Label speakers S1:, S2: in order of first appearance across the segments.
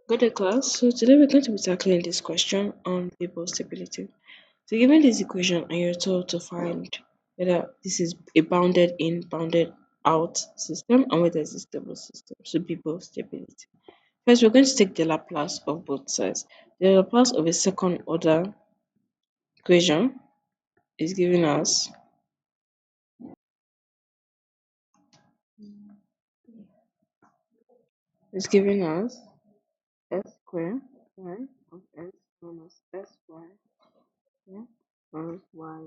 S1: Good day, class. So today we're going to be tackling this question on BIBO stability. So given this equation and you're told to find whether this is a bounded in, bounded out system and whether it's a stable system. So BIBO stability. First, we're going to take the Laplace of both sides. The Laplace of a second order equation is giving us s squared y of s minus sy yeah, minus y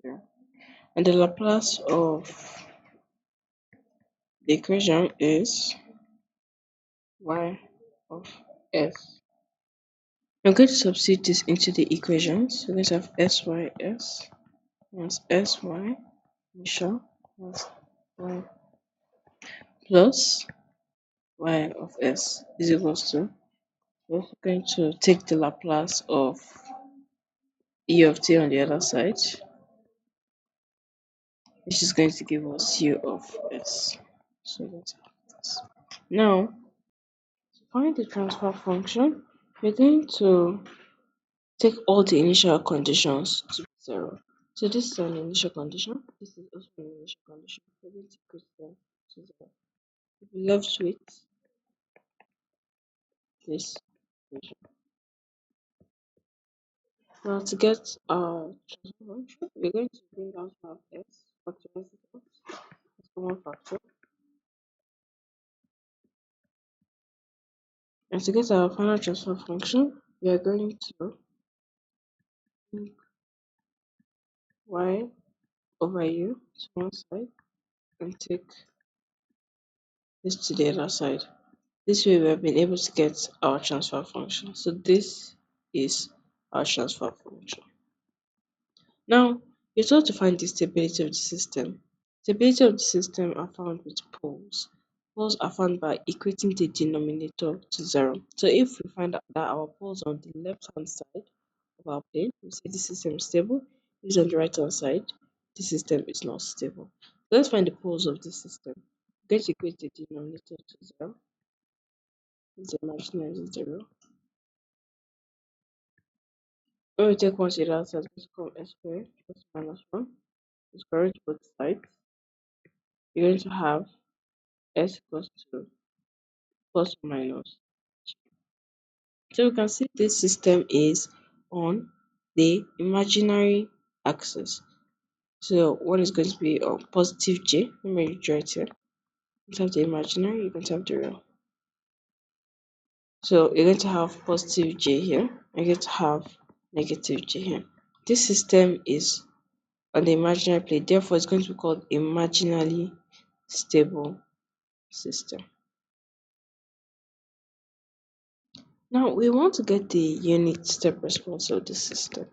S1: yeah. And the Laplace of the equation is y of s. I'm going to substitute this into the equations. We're going to have sys minus sy initial plus y plus y of s is equals to, we're going to take the Laplace of e of t on the other side, which is going to give us u of s. So let's have this. Now, to find the transfer function, we're going to take all the initial conditions to 0. So this is an initial condition. This is also an initial condition. We're going to put them to 0. We'll be left with this equation. Now to get our transfer function, we're going to bring out our s, factorize it out as common factor. And to get our final transfer function, we are going to bring y over u to one side and take this to the other side. This way we have been able to get our transfer function. So this is our transfer function. Now, you're told to find the stability of the system. Stability of the system are found with poles. Poles are found by equating the denominator to 0. So if we find out that our poles on the left hand side of our plane, we say the system is stable. If it's on the right hand side, the system is not stable. So let's find the poles of the system. We're going to equate the denominator to 0. It's imaginary 0. When we take one to the other side, it's become s squared plus minus 1. It's correct both sides. You're going to have s equals to plus or minus. So we can see this system is on the imaginary axis. So one is going to be on positive j. Let me draw it here. You can have the imaginary, you can have the real. So you're going to have positive j here, and you're going to have negative j here. This system is on the imaginary plane, therefore it's going to be called imaginally stable system. Now we want to get the unit step response of the system.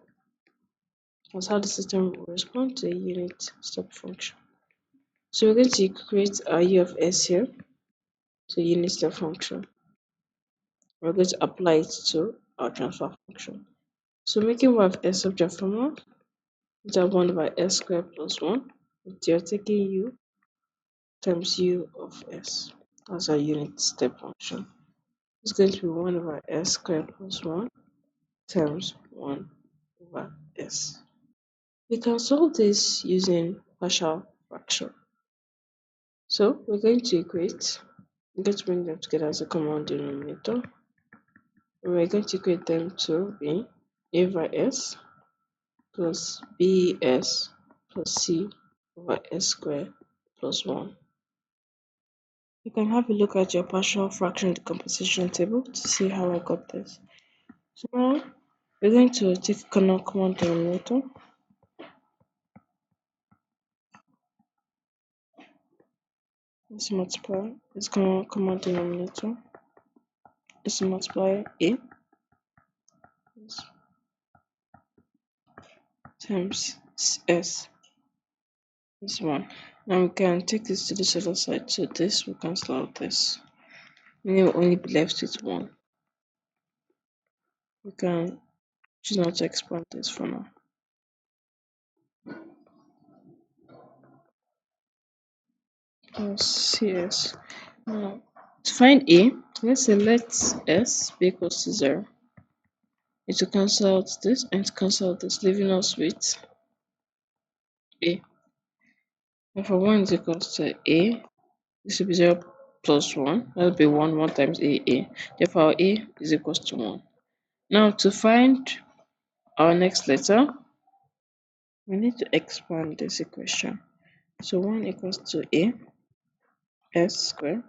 S1: That's how the system will respond to a unit step function. So we're going to create a u of s here to unit step function. We're going to apply it to our transfer function. So making y of s subject formula, we have 1 over s squared plus 1. You're taking u times u of s. That's our unit step function. It's going to be 1 over s squared plus 1 times 1 over s. We can solve this using partial fraction. So we're going to we're going to bring them together as a common denominator. We're going to equate them to be a over s plus bs plus c over s squared plus 1. You can have a look at your partial fraction decomposition table to see how I got this. So now we're going to take common denominator. Let's multiply this common denominator. Let's multiply a times s is 1. Now we can take this to this other side. So this will cancel out this. Meaning we'll only be left with 1. We can choose not to expand this for now. Cs. Now to find a, Let's say let s be equals to 0. It will cancel out this and to cancel out this, leaving us with a. Therefore, 1 is equals to a. This will be 0 plus 1. That will be 1. 1 times a. Therefore, our a is equals to 1. Now, to find our next letter, we need to expand this equation. So 1 equals to a s square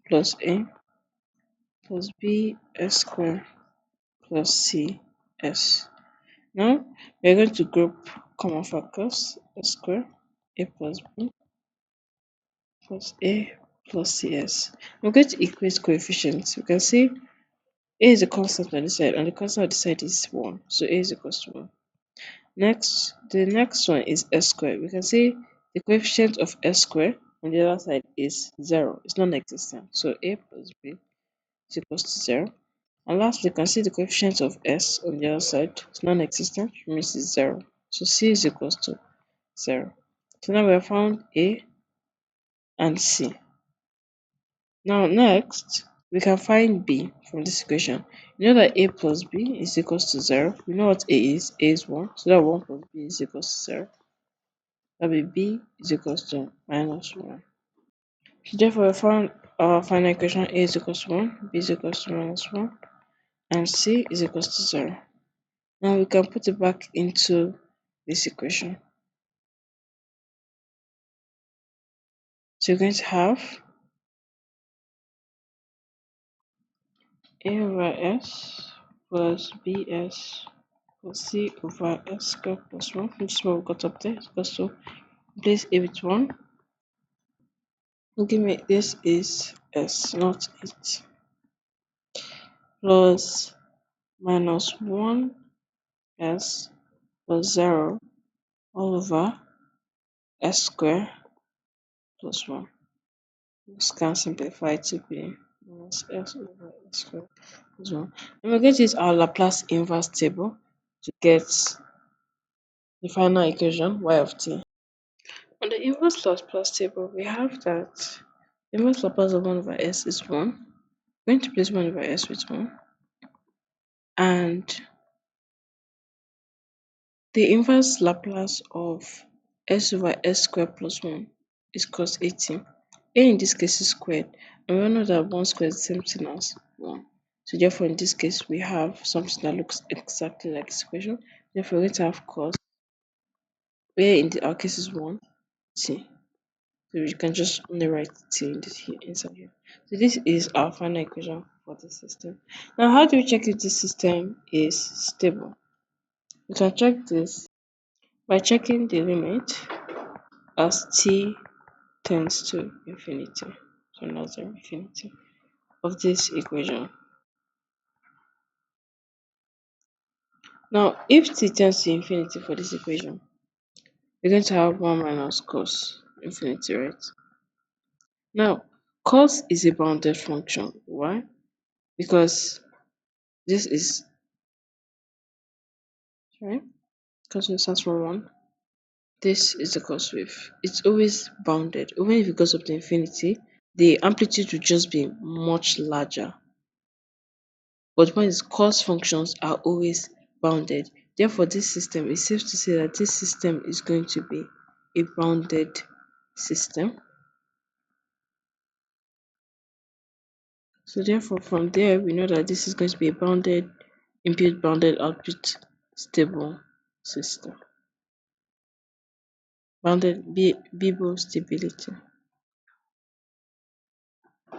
S1: plus a plus b s square plus c s. Now, we're going to group common factors s square a plus b plus a plus cs. We're going to equate coefficients. We can see a is a constant on this side and the constant on this side is 1. So a is equals to 1. Next, the next one is s square. We can see the coefficient of s square on the other side is 0. It's non-existent. So a plus b is equals to 0. And lastly, you can see the coefficient of s on the other side is non-existent, which means it's 0. So c is equals to 0. So now we have found a and c. Now next, we can find b from this equation. You know that a plus b is equals to 0. We know what a is. A is 1. So that 1 plus b is equals to 0. That will be b is equals to minus 1. So therefore, we found our final equation. A is equals to 1, b is equals to minus 1, and c is equals to 0. Now we can put it back into this equation. So you're going to have a over s plus bs plus c over s squared plus 1, which is what we got up there. So place a with 1. Give me this is s, not it. Plus minus 1 s plus 0 all over s squared plus 1. This can simplify to be minus s over s squared plus 1. And we're going to use our Laplace inverse table to get the final equation y of t. On the inverse Laplace table, we have that the inverse Laplace of 1 over s is 1. We're going to place 1 over s with 1. And the inverse Laplace of s over s squared plus 1 is cos 80. A in this case is squared, and we all know that 1 squared is the same thing as 1. So therefore, in this case, we have something that looks exactly like this equation. Therefore, we're going to have cos, where in our case is 1, t. So you can just only write t in this here, inside here. So this is our final equation for the system. Now, how do we check if this system is stable? We can check this by checking the limit as t tends to infinity, so not 0 infinity, of this equation. Now, if t tends to infinity for this equation, we're going to have 1 minus cos infinity, right? Now, cos is a bounded function. Why? Because this is, right? Cos starts from 1. This is the cos wave. It's always bounded. Even if it goes up to infinity, the amplitude will just be much larger. But when its cos functions are always bounded, therefore this system is safe to say that this system is going to be a bounded system. So therefore from there we know that this is going to be a bounded input bounded output stable system. Bounded BIBO stability.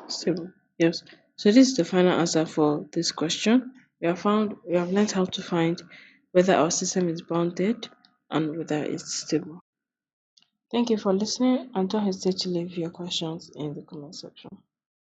S1: Stable. Yes. So this is the final answer for this question. We have learned how to find whether our system is bounded and whether it's stable. Thank you for listening and don't hesitate to leave your questions in the comment section.